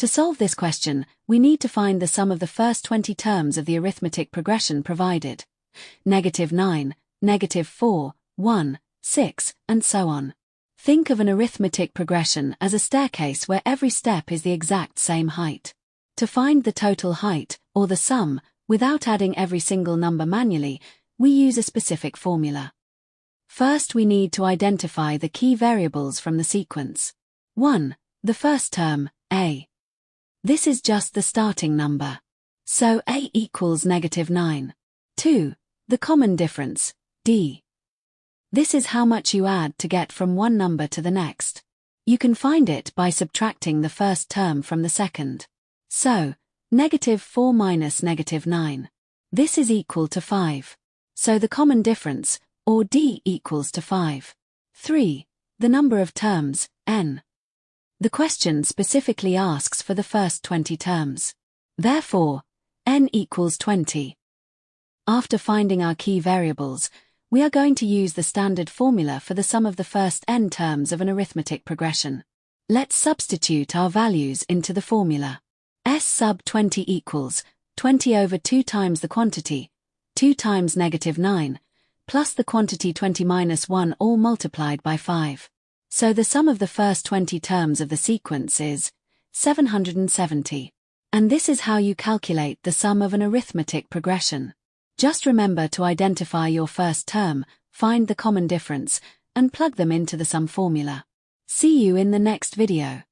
To solve this question, we need to find the sum of the first 20 terms of the arithmetic progression provided. -9, -4, 1, 6, and so on. Think of an arithmetic progression as a staircase where every step is the exact same height. To find the total height, or the sum, without adding every single number manually, we use a specific formula. First, we need to identify the key variables from the sequence. 1. The first term, a. This is just the starting number. So a equals -9. 2. The common difference, d. This is how much you add to get from one number to the next. You can find it by subtracting the first term from the second. So, -4 minus -9. This is equal to 5. So the common difference, or d, equals to 5. 3. The number of terms, n. The question specifically asks for the first 20 terms. Therefore, n equals 20. After finding our key variables, we are going to use the standard formula for the sum of the first n terms of an arithmetic progression. Let's substitute our values into the formula. S sub 20 equals 20 over 2 times the quantity, 2 times -9, plus the quantity 20 minus 1 all multiplied by 5. So the sum of the first 20 terms of the sequence is 770. And this is how you calculate the sum of an arithmetic progression. Just remember to identify your first term, find the common difference, and plug them into the sum formula. See you in the next video.